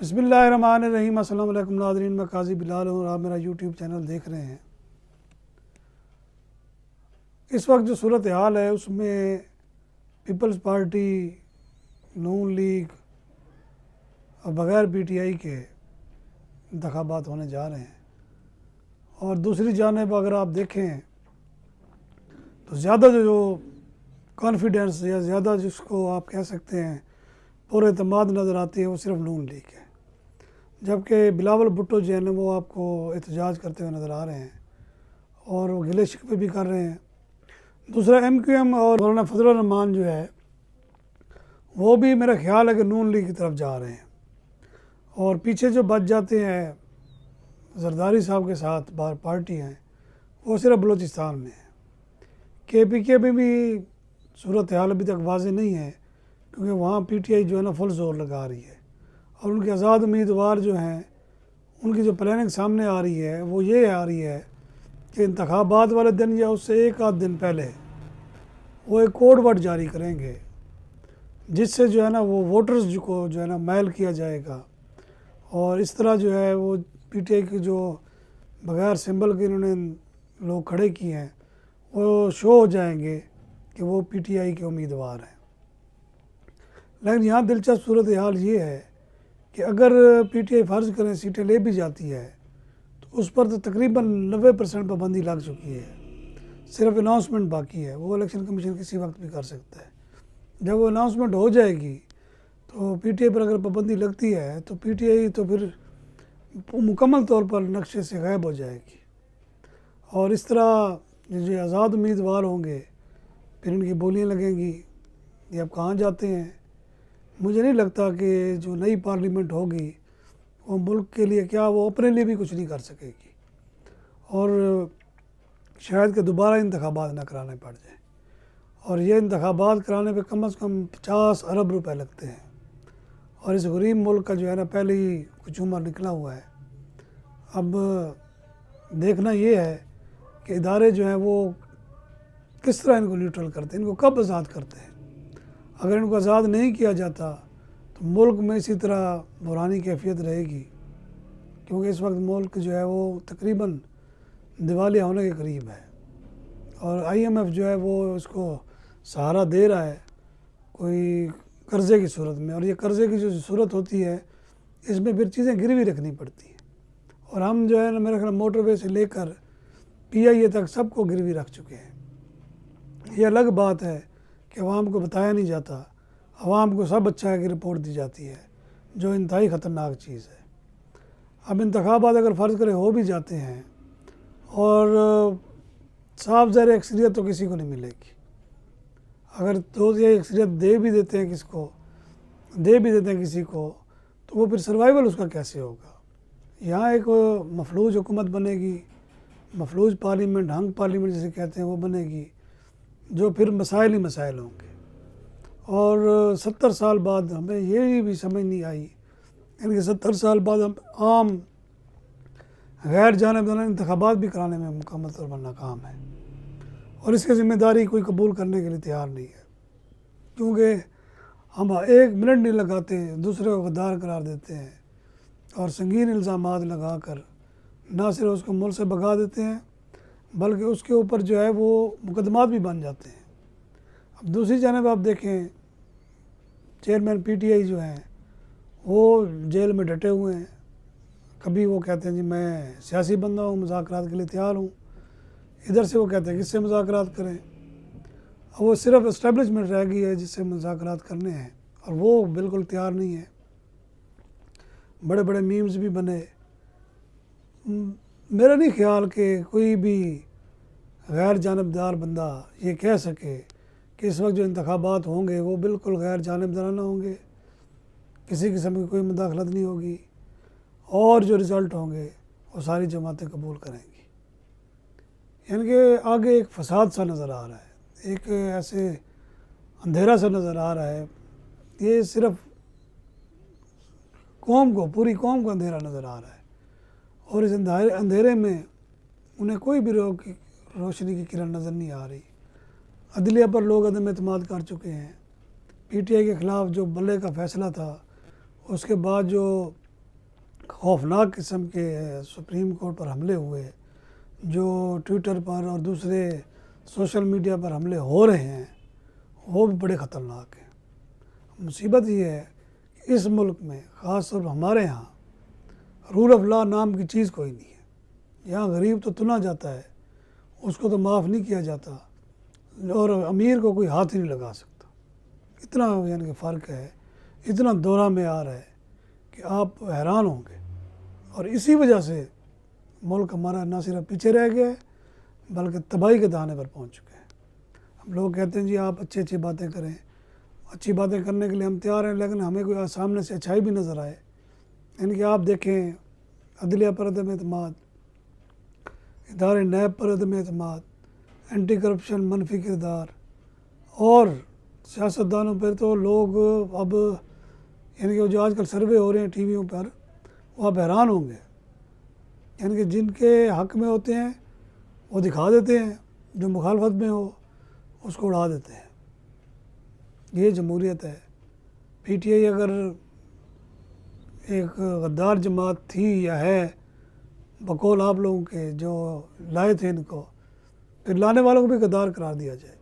بسم اللہ الرحمن الرحیم۔ السلام علیکم ناظرین، میں قاضی بلال ہوں اور آپ میرا یوٹیوب چینل دیکھ رہے ہیں۔ اس وقت جو صورتحال ہے اس میں پیپلز پارٹی، نون لیگ اور بغیر پی ٹی آئی کے انتخابات ہونے جا رہے ہیں، اور دوسری جانب اگر آپ دیکھیں تو زیادہ جو کانفیڈنس یا زیادہ جس کو آپ کہہ سکتے ہیں پر اعتماد نظر آتی ہے وہ صرف نون لیگ ہے، جبکہ بلاول بھٹو جو ہیں وہ آپ کو احتجاج کرتے ہوئے نظر آ رہے ہیں اور وہ گلے شکوے بھی کر رہے ہیں۔ دوسرا ایم کیو ایم اور مولانا فضل الرحمان جو ہے وہ بھی میرا خیال ہے کہ نون لیگ کی طرف جا رہے ہیں، اور پیچھے جو بچ جاتے ہیں زرداری صاحب کے ساتھ باہر پارٹی ہیں وہ صرف بلوچستان میں ہیں۔ کے پی کے میں بھی صورتحال ابھی تک واضح نہیں ہے، کیونکہ وہاں پی ٹی آئی جو ہے نا فل زور لگا رہی ہے، اور ان کے آزاد امیدوار جو ہیں ان کی جو پلاننگ سامنے آ رہی ہے وہ یہ آ رہی ہے کہ انتخابات والے دن یا اس سے ایک آدھ دن پہلے وہ ایک کوڈ ورڈ جاری کریں گے، جس سے جو ہے نا وہ ووٹرز کو جو ہے نا مائل کیا جائے گا، اور اس طرح جو ہے وہ پی ٹی آئی کے جو بغیر سمبل کے انہوں نے لوگ کھڑے کیے ہیں وہ شو ہو جائیں گے کہ وہ پی ٹی آئی کے امیدوار ہیں۔ لیکن یہاں دلچسپ صورتحال یہ ہے کہ اگر پی ٹی آئی فرض کریں سیٹیں لے بھی جاتی ہے تو اس پر تو تقریباً 90% پابندی لگ چکی ہے، صرف اناؤنسمنٹ باقی ہے، وہ الیکشن کمیشن کسی وقت بھی کر سکتا ہے۔ جب وہ اناؤنسمنٹ ہو جائے گی تو پی ٹی آئی پر اگر پابندی لگتی ہے تو پی ٹی آئی تو پھر مکمل طور پر نقشے سے غائب ہو جائے گی، اور اس طرح جو آزاد امیدوار ہوں گے پھر ان کی بولیاں لگیں گی یہ اب کہاں جاتے ہیں۔ مجھے نہیں لگتا کہ جو نئی پارلیمنٹ ہوگی وہ ملک کے لیے کیا وہ اپنے لیے بھی کچھ نہیں کر سکے گی، اور شاید کہ دوبارہ انتخابات نہ کرانے پڑ جائیں، اور یہ انتخابات کرانے پہ کم از کم 50 ارب روپے لگتے ہیں، اور اس غریب ملک کا جو ہے نا پہلے ہی کچھ عمر نکلا ہوا ہے۔ اب دیکھنا یہ ہے کہ ادارے جو ہیں وہ کس طرح ان کو نیوٹرل کرتے ہیں، ان کو کب آزاد کرتے ہیں۔ اگر ان کو آزاد نہیں کیا جاتا تو ملک میں اسی طرح بحرانی کیفیت رہے گی، کیونکہ اس وقت ملک جو ہے وہ تقریباً دیوالیہ ہونے کے قریب ہے، اور آئی ایم ایف جو ہے وہ اس کو سہارا دے رہا ہے کوئی قرضے کی صورت میں، اور یہ قرضے کی جو صورت ہوتی ہے اس میں پھر چیزیں گروی رکھنی پڑتی ہیں، اور ہم جو ہے نا میرا خیال موٹر وے سے لے کر پی آئی اے تک سب کو گروی رکھ چکے ہیں۔ یہ الگ بات ہے کہ عوام کو بتایا نہیں جاتا، عوام کو سب اچھا ہے کہ رپورٹ دی جاتی ہے، جو انتہائی خطرناک چیز ہے۔ اب انتخابات اگر فرض کرے ہو بھی جاتے ہیں اور صاف ظاہر اکثریت تو کسی کو نہیں ملے گی، اگر دو یا اکثریت دے بھی دیتے ہیں کسی کو تو وہ پھر سروائیول اس کا کیسے ہوگا۔ یہاں ایک مفلوج حکومت بنے گی، مفلوج پارلیمنٹ، ہنگ پارلیمنٹ جسے کہتے ہیں وہ بنے گی، جو پھر مسائل ہی مسائل ہوں گے، اور 70 سال بعد ہمیں یہ بھی سمجھ نہیں آئی، یعنی کہ 70 سال بعد ہم عام غیر جانبدارانہ انتخابات بھی کرانے میں مکمل طور پر ناکام ہیں، اور اس کی ذمہ داری کوئی قبول کرنے کے لیے تیار نہیں ہے، کیونکہ ہم ایک منٹ نہیں لگاتے دوسرے کو غدار قرار دیتے ہیں، اور سنگین الزامات لگا کر نہ صرف اس کو ملک سے بھگا دیتے ہیں بلکہ اس کے اوپر جو ہے وہ مقدمات بھی بن جاتے ہیں۔ اب دوسری جانب آپ دیکھیں چیئرمین پی ٹی آئی جو ہیں وہ جیل میں ڈٹے ہوئے ہیں، کبھی وہ کہتے ہیں جی میں سیاسی بندہ ہوں، مذاکرات کے لیے تیار ہوں، ادھر سے وہ کہتے ہیں کس سے مذاکرات کریں۔ اب وہ صرف اسٹیبلشمنٹ رہ گئی ہے جس سے مذاکرات کرنے ہیں، اور وہ بالکل تیار نہیں ہے۔ بڑے بڑے میمز بھی بنے۔ میرا نہیں خیال کہ کوئی بھی غیر جانبدار بندہ یہ کہہ سکے کہ اس وقت جو انتخابات ہوں گے وہ بالکل غیر جانبدارانہ ہوں گے، کسی قسم کی کوئی مداخلت نہیں ہوگی، اور جو رزلٹ ہوں گے وہ ساری جماعتیں قبول کریں گی۔ یعنی کہ آگے ایک فساد سا نظر آ رہا ہے، ایک ایسے اندھیرا سا نظر آ رہا ہے، یہ صرف پوری قوم کو اندھیرا نظر آ رہا ہے، اور اس اندھیرے میں انہیں کوئی بھی روشنی کی کرن نظر نہیں آ رہی۔ عدلیہ پر لوگ عدم اعتماد کر چکے ہیں۔ پی ٹی آئی کے خلاف جو بلے کا فیصلہ تھا اس کے بعد جو خوفناک قسم کے سپریم کورٹ پر حملے ہوئے، جو ٹویٹر پر اور دوسرے سوشل میڈیا پر حملے ہو رہے ہیں، وہ بھی بڑے خطرناک ہیں۔ مصیبت یہ ہے کہ اس ملک میں خاص طور پر ہمارے ہاں رول آف لا نام کی چیز کوئی نہیں ہے۔ یہاں غریب تو تنا جاتا ہے، اس کو تو معاف نہیں کیا جاتا، اور امیر کو کوئی ہاتھ ہی نہیں لگا سکتا۔ اتنا یعنی کہ فرق ہے، اتنا دورہ میں آ رہا ہے کہ آپ حیران ہوں گے۔ اور اسی وجہ سے ملک ہمارا نہ صرف پیچھے رہ گیا ہے بلکہ تباہی کے دہانے پر پہنچ چکے ہیں۔ ہم لوگ کہتے ہیں جی آپ اچھی باتیں کریں، اچھی باتیں کرنے کے لیے ہم تیار ہیں، لیکن ہمیں کوئی سامنے سے اچھائی بھی نظر آئے۔ یعنی کہ آپ دیکھیں عدلیہ پر عدم اعتماد، ادارے نیب پر عدم اعتماد، اینٹی کرپشن منفی کردار، اور سیاستدانوں پر تو لوگ اب یعنی کہ جو آج کل سروے ہو رہے ہیں ٹی ویوں پر، وہ آپ حیران ہوں گے۔ یعنی کہ جن کے حق میں ہوتے ہیں وہ دکھا دیتے ہیں، جو مخالفت میں ہو اس کو اڑا دیتے ہیں۔ یہ جمہوریت ہے۔ پی ٹی آئی اگر ایک غدار جماعت تھی یا ہے بقول آپ لوگوں کے جو لائے تھے ان کو، پھر لانے والوں کو بھی غدار قرار دیا جائے۔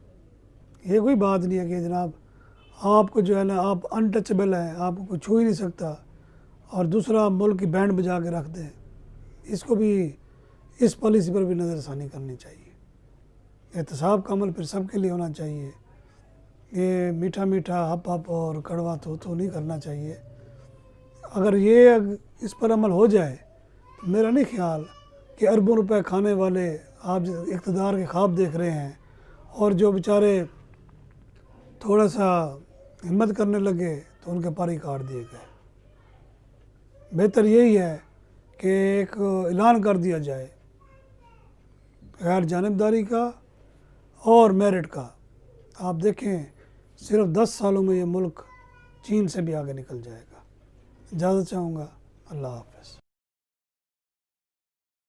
یہ کوئی بات نہیں ہے کہ جناب آپ کو جو ہے نا آپ انٹچبل ہیں، آپ کو کوئی چھو ہی نہیں سکتا، اور دوسرا ملک کی بینڈ بجا کے رکھ دیں۔ اس کو بھی، اس پالیسی پر بھی نظر ثانی کرنی چاہیے۔ احتساب کا عمل پھر سب کے لیے ہونا چاہیے۔ یہ میٹھا میٹھا ہپ ہپ اور کڑوا تو نہیں کرنا چاہیے۔ اگر یہ اس پر عمل ہو جائے تو میرا نہیں خیال کہ اربوں روپے کھانے والے آپ اقتدار کے خواب دیکھ رہے ہیں، اور جو بیچارے تھوڑا سا ہمت کرنے لگے تو ان کے پر ہی کاٹ دیے گئے۔ بہتر یہی ہے کہ ایک اعلان کر دیا جائے غیر جانبداری کا اور میرٹ کا۔ آپ دیکھیں صرف 10 سالوں میں یہ ملک چین سے بھی آگے نکل جائے گا۔ اجازت چاہوں گا۔ اللہ حافظ۔